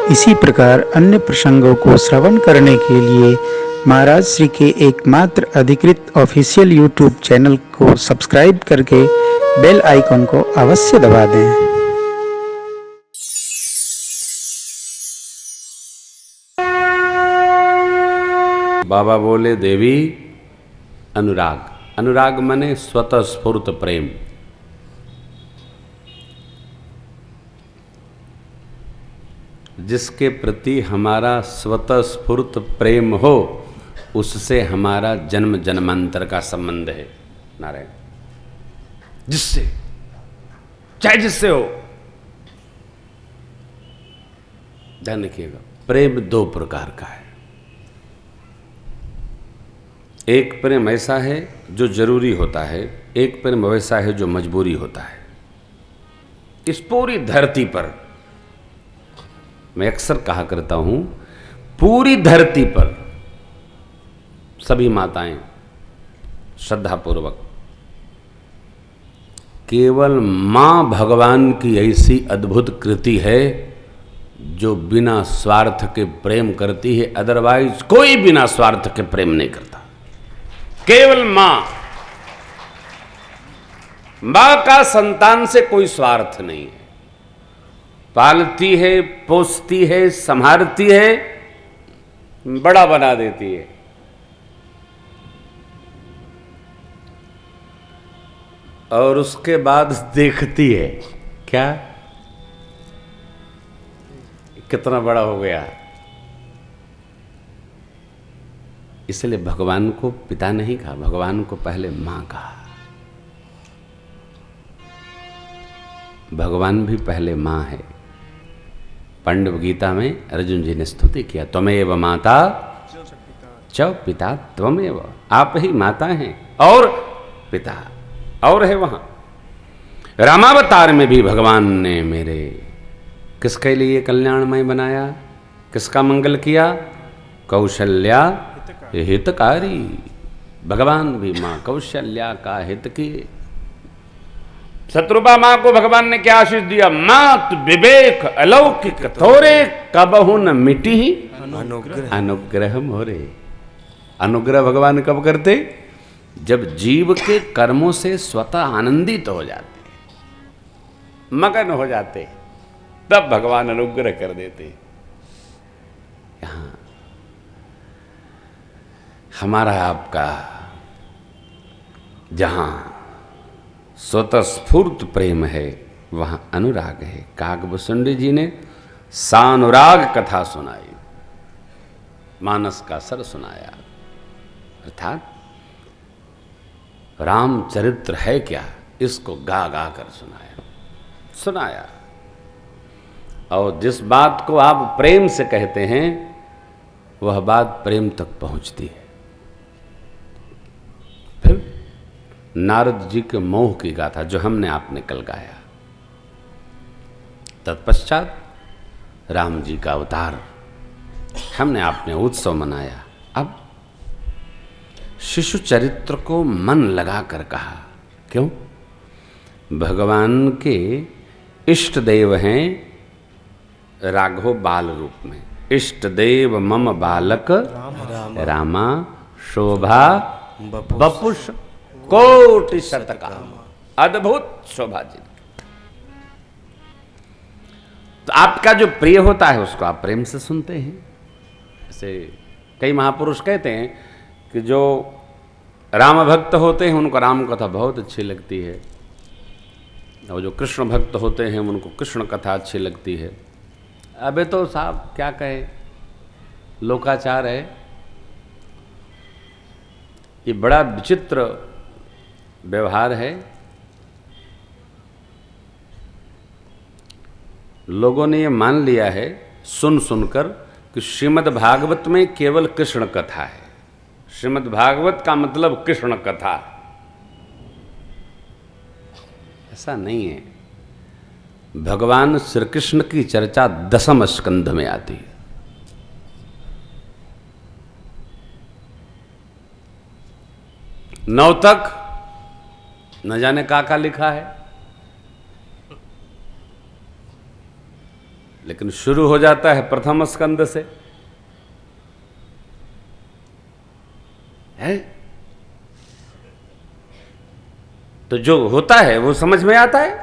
इसी प्रकार अन्य प्रसंगों को श्रवण करने के लिए महाराज श्री के एकमात्र अधिकृत ऑफिशियल यूट्यूब चैनल को सब्सक्राइब करके बेल आइकन को अवश्य दबा दें। बाबा बोले देवी अनुराग, अनुराग माने स्वतः स्फूर्त प्रेम। जिसके प्रति हमारा स्वतः स्फूर्त प्रेम हो उससे हमारा जन्म जन्मांतर का संबंध है। नारायण, जिससे चाहे जिससे हो। ध्यान रखिएगा, प्रेम दो प्रकार का है। एक प्रेम ऐसा है जो जरूरी होता है, एक प्रेम वैसा है जो मजबूरी होता है। इस पूरी धरती पर मैं अक्सर कहा करता हूं, पूरी धरती पर सभी माताएं श्रद्धापूर्वक केवल मां भगवान की ऐसी अद्भुत कृति है जो बिना स्वार्थ के प्रेम करती है। अदरवाइज कोई बिना स्वार्थ के प्रेम नहीं करता। केवल मां, मां का संतान से कोई स्वार्थ नहीं है। पालती है, पोसती है, संभालती है, बड़ा बना देती है। और उसके बाद देखती है क्या कितना बड़ा हो गया। इसलिए भगवान को पिता नहीं कहा, भगवान को पहले मां कहा। भगवान भी पहले मां है। पांडव गीता में अर्जुन जी ने स्तुति किया, त्वमेव माता च पिता त्वमेव। आप ही माता हैं और पिता और है वहां। रामावतार में भी भगवान ने मेरे किसके लिए कल्याणमय बनाया, किसका मंगल किया? कौशल्या हितकारी। भगवान भी मां कौशल्या का हित किए। शत्रुपा मां को भगवान ने क्या आशीष दिया? मात विवेक अलौकिक थोरे कबहु न मिटी अनुग्रह मोरे। अनुग्रह भगवान कब करते? जब जीव के कर्मों से स्वतः आनंदित हो जाते, मगन हो जाते, तब भगवान अनुग्रह कर देते। यहां हमारा आपका जहां स्वतः स्फूर्त प्रेम है वहां अनुराग है। काकभूषुंडी जी ने सानुराग कथा सुनाई, मानस का सर सुनाया। अर्थात रामचरित्र है क्या, इसको गा गा कर सुनाया। और जिस बात को आप प्रेम से कहते हैं वह बात प्रेम तक पहुंचती है। फिर नारद जी के मोह की गाथा जो हमने आपने कल गाया। तत्पश्चात राम जी का अवतार हमने आपने उत्सव मनाया। अब शिशु चरित्र को मन लगाकर कहा। क्यों? भगवान के इष्ट देव हैं राघव बाल रूप में। इष्ट देव मम बालक रामा शोभा बपुष कोटि शतकाम। अद्भुत शोभा जी। तो आपका जो प्रिय होता है उसको आप प्रेम से सुनते हैं। जैसे कई महापुरुष कहते हैं कि जो राम भक्त होते हैं उनको राम कथा बहुत अच्छी लगती है, और जो कृष्ण भक्त होते हैं उनको कृष्ण कथा अच्छी लगती है। अबे तो साहब क्या कहे, लोकाचार है। ये बड़ा विचित्र व्यवहार है। लोगों ने ये मान लिया है सुन सुनकर कि श्रीमद् भागवत में केवल कृष्ण कथा है। श्रीमद् भागवत का मतलब कृष्ण कथा। ऐसा नहीं है। भगवान श्री कृष्ण की चर्चा 10वें स्कंध में आती है। नौ तक न जाने का लिखा है। लेकिन शुरू हो जाता है प्रथम स्कंद से, है? तो जो होता है वो समझ में आता है।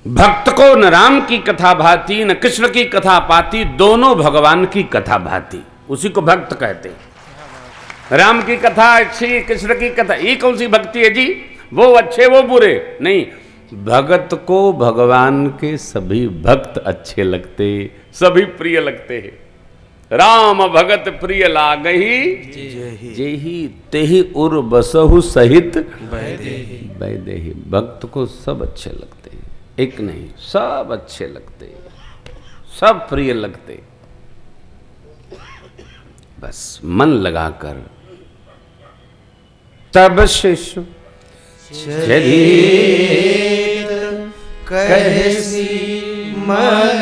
भक्त को न राम की कथा भाती न कृष्ण की कथा पाती, दोनों भगवान की कथा भाती, उसी को भक्त कहते हैं। राम की कथा अच्छी, कृष्ण की कथा, ये कौन सी भक्ति है जी? वो अच्छे वो बुरे नहीं, भगत को भगवान के सभी भक्त अच्छे लगते, सभी प्रिय लगते हैं। राम भगत प्रिय लागहि जेहि तेहि उर बसहु सहित वैदेहि। भक्त को सब अच्छे लगते हैं, एक नहीं, सब अच्छे लगते, सब प्रिय लगते। बस मन लगाकर तब शिशु चरित कहसी मन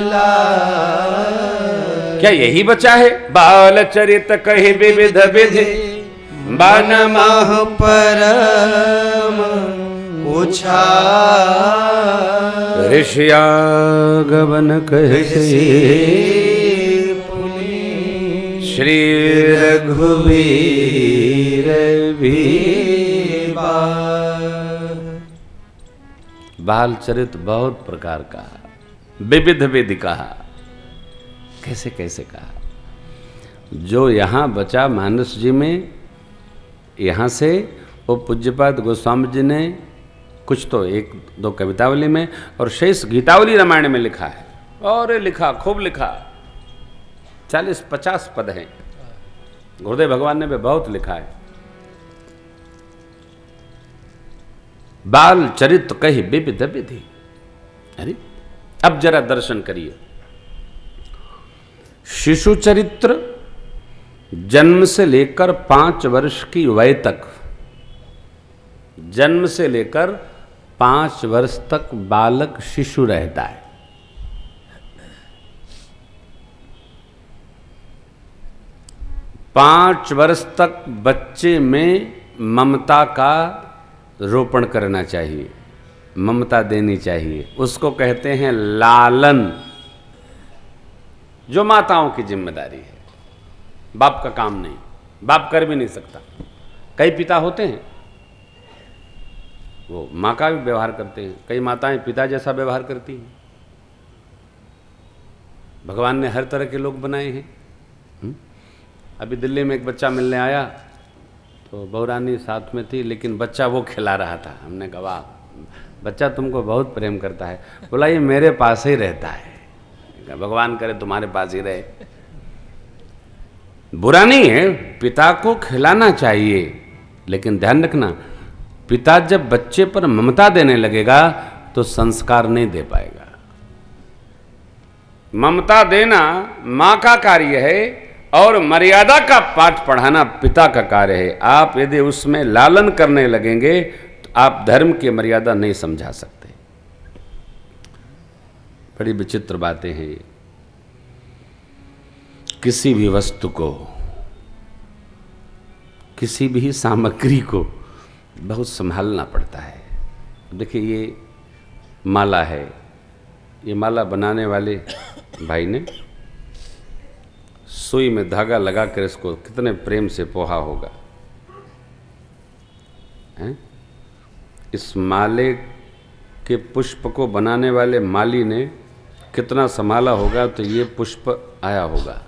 लागे। क्या यही बचा है? बाल चरित कहे विविध विधि बन मह परम उछा ऋषियागमन कहसे श्री रघुवीर भी बाल चरित बहुत प्रकार का, विविध विधि कहा, कैसे कैसे कहा। जो यहाँ बचा मानस जी में, यहाँ से वो पूज्यपाद गोस्वामी जी ने कुछ तो एक दो कवितावली में और शेष गीतावली रामायण में लिखा है, और लिखा, खूब लिखा, 40-50 पद हैं। गुरुदेव भगवान ने भी बहुत लिखा है। बाल चरित कही विविध विधि। अरे अब जरा दर्शन करिए। शिशु चरित्र जन्म से लेकर 5 वर्ष की वय तक, जन्म से लेकर 5 वर्ष तक बालक शिशु रहता है। पांच वर्ष तक बच्चे में ममता का रोपण करना चाहिए, ममता देनी चाहिए, उसको कहते हैं लालन, जो माताओं की जिम्मेदारी है, बाप का काम नहीं, बाप कर भी नहीं सकता। कई पिता होते हैं वो माँ का भी व्यवहार करते हैं, कई माताएं पिता जैसा व्यवहार करती हैं। भगवान ने हर तरह के लोग बनाए हैं। अभी दिल्ली में एक बच्चा मिलने आया तो बहुरानी साथ में थी, लेकिन बच्चा वो खिला रहा था। हमने कहा वाह, बच्चा तुमको बहुत प्रेम करता है। बोला ये मेरे पास ही रहता है। भगवान करे तुम्हारे पास ही रहे। बुरा नहीं है, पिता को खिलाना चाहिए, लेकिन ध्यान रखना, पिता जब बच्चे पर ममता देने लगेगा तो संस्कार नहीं दे पाएगा। ममता देना माँ का कार्य है और मर्यादा का पाठ पढ़ाना पिता का कार्य है। आप यदि उसमें लालन करने लगेंगे तो आप धर्म की मर्यादा नहीं समझा सकते। बड़ी विचित्र बातें हैं ये। किसी भी वस्तु को, किसी भी सामग्री को बहुत संभालना पड़ता है। देखिए ये माला है, ये माला बनाने वाले भाई ने सुई में धागा लगाकर इसको कितने प्रेम से पोहा होगा, हैं? इस माले के पुष्प को बनाने वाले माली ने कितना संभाला होगा तो ये पुष्प आया होगा।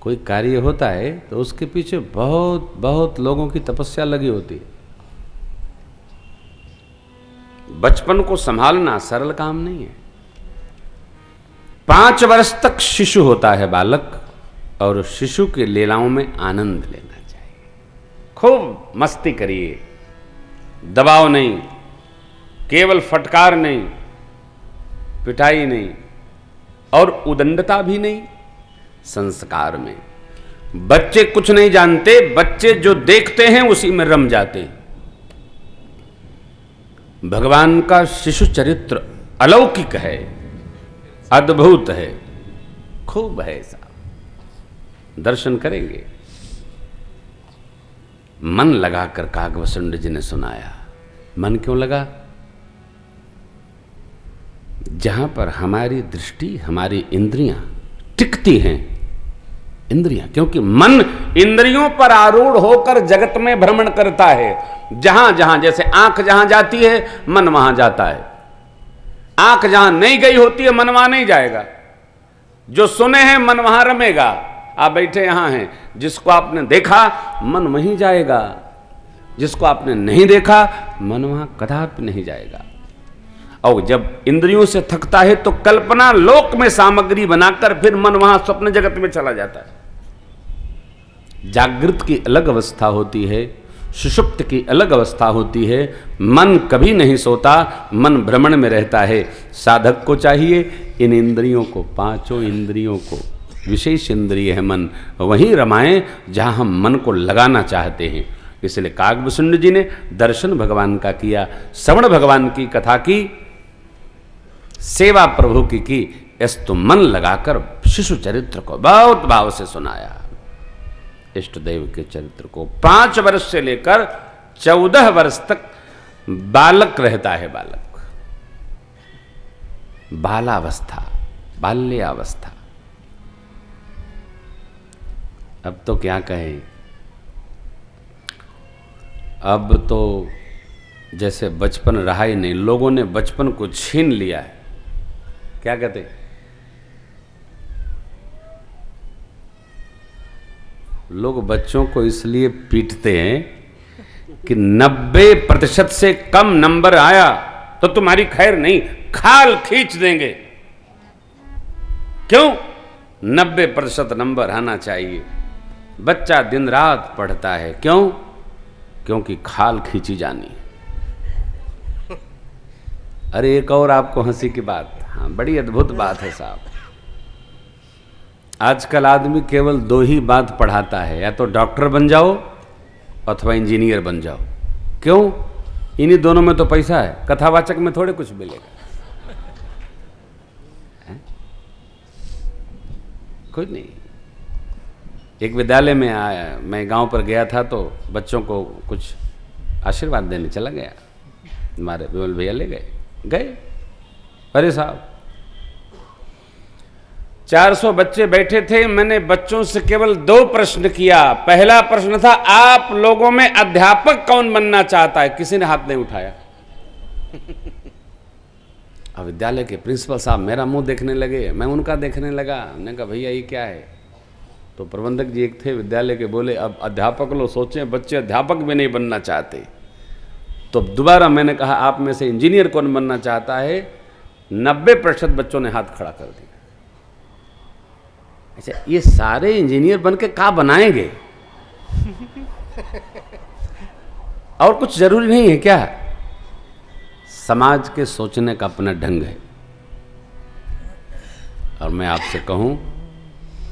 कोई कार्य होता है तो उसके पीछे बहुत बहुत लोगों की तपस्या लगी होती है। बचपन को संभालना सरल काम नहीं है। 5 वर्ष तक शिशु होता है बालक, और शिशु के लीलाओं में आनंद लेना चाहिए। खूब मस्ती करिए, दबाव नहीं, केवल फटकार नहीं, पिटाई नहीं, और उदंडता भी नहीं। संस्कार में बच्चे कुछ नहीं जानते, बच्चे जो देखते हैं उसी में रम जाते हैं। भगवान का शिशु चरित्र अलौकिक है, अद्भुत है, खूब है। ऐसा दर्शन करेंगे। मन लगाकर काकभूषण जी ने सुनाया, मन क्यों लगा? जहां पर हमारी दृष्टि, हमारी इंद्रियां टिकती हैं, इंद्रियां, क्योंकि मन इंद्रियों पर आरूढ़ होकर जगत में भ्रमण करता है। जहां जहां, जैसे आंख जहां जाती है मन वहां जाता है। आंख जहां नहीं गई होती है मन वहां नहीं जाएगा। जो सुने हैं मन वहां रमेगा। आप बैठे यहां हैं, जिसको आपने देखा मन वहीं जाएगा, जिसको आपने नहीं देखा मन वहां कदापि नहीं जाएगा। और जब इंद्रियों से थकता है तो कल्पना लोक में सामग्री बनाकर फिर मन वहां स्वप्न जगत में चला जाता है। जागृत की अलग अवस्था होती है, सुषुप्त की अलग अवस्था होती है। मन कभी नहीं सोता, मन भ्रमण में रहता है। साधक को चाहिए इन इंद्रियों को, पांचों इंद्रियों को, विशेष इंद्रिय है मन, वहीं रमाएं जहां हम मन को लगाना चाहते हैं। इसलिए काकभूषुंड जी ने दर्शन भगवान का किया, श्रवण भगवान की कथा की, सेवा प्रभु की अस्तु मन लगाकर शिशु चरित्र को बहुत भाव से सुनाया। इष्ट देव के चरित्र को 5 वर्ष से लेकर 14 वर्ष तक बालक रहता है। बालक, बालावस्था, बाल्यावस्था। अब तो क्या कहें, अब तो जैसे बचपन रहा ही नहीं, लोगों ने बचपन को छीन लिया है। क्या कहते, लोग बच्चों को इसलिए पीटते हैं कि 90% से कम नंबर आया तो तुम्हारी खैर नहीं, खाल खींच देंगे। क्यों? 90% नंबर आना चाहिए। बच्चा दिन रात पढ़ता है, क्यों? क्योंकि खाल खींची जानी। अरे एक और आपको हंसी की बात, हाँ बड़ी अद्भुत बात है साहब। आजकल आदमी केवल 2 ही बात पढ़ाता है, या तो डॉक्टर बन जाओ अथवा इंजीनियर बन जाओ। क्यों? इन्हीं दोनों में तो पैसा है, कथावाचक में थोड़े कुछ मिलेगा। कोई नहीं। एक विद्यालय में आया, मैं गांव पर गया था तो बच्चों को कुछ आशीर्वाद देने चला गया, हमारे विमल भैया ले गए। अरे साहब 400 बच्चे बैठे थे, मैंने बच्चों से केवल 2 प्रश्न किया। पहला प्रश्न था, आप लोगों में अध्यापक कौन बनना चाहता है? किसी ने हाथ नहीं उठाया। अब विद्यालय के प्रिंसिपल साहब मेरा मुंह देखने लगे, मैं उनका देखने लगा। मैंने कहा भैया ये क्या है? तो प्रबंधक जी एक थे विद्यालय के, बोले अब अध्यापक लोग सोचें बच्चे अध्यापक भी नहीं बनना चाहते। तो दोबारा मैंने कहा आप में से इंजीनियर कौन बनना चाहता है? 90% बच्चों ने हाथ खड़ा कर दिया। अच्छा, ये सारे इंजीनियर बन के क्या बनाएंगे? और कुछ जरूरी नहीं है क्या? समाज के सोचने का अपना ढंग है। और मैं आपसे कहूं,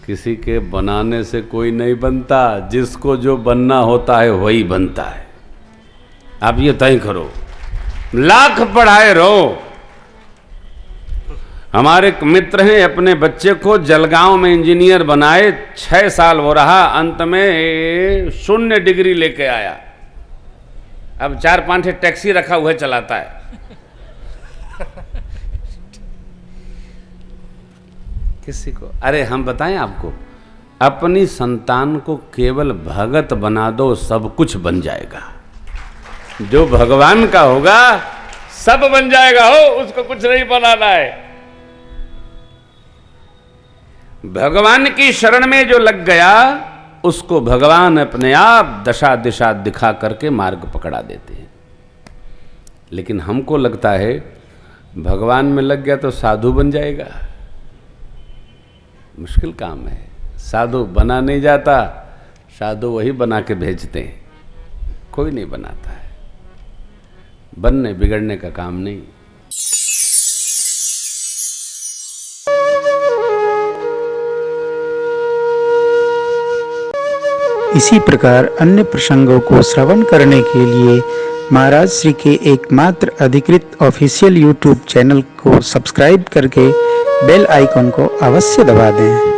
किसी के बनाने से कोई नहीं बनता, जिसको जो बनना होता है वही बनता है। आप ये तय करो, लाख पढ़ाए रहो। हमारे एक मित्र हैं, अपने बच्चे को जलगांव में इंजीनियर बनाए, 6 साल हो रहा, अंत में 0 डिग्री लेके आया। अब 4-5 टैक्सी रखा हुआ चलाता है। किसी को, अरे हम बताएं आपको, अपनी संतान को केवल भगत बना दो, सब कुछ बन जाएगा। जो भगवान का होगा सब बन जाएगा। हो, उसको कुछ नहीं बनाना है। भगवान की शरण में जो लग गया उसको भगवान अपने आप दशा दिशा दिखा करके मार्ग पकड़ा देते हैं। लेकिन हमको लगता है भगवान में लग गया तो साधु बन जाएगा। मुश्किल काम है। साधु बना नहीं जाता, साधु वही बना के भेजते हैं, कोई नहीं बनाता है। बनने बिगड़ने का काम नहीं। इसी प्रकार अन्य प्रसंगों को श्रवण करने के लिए महाराज श्री के एकमात्र अधिकृत ऑफिशियल यूट्यूब चैनल को सब्सक्राइब करके बेल आइकन को अवश्य दबा दें।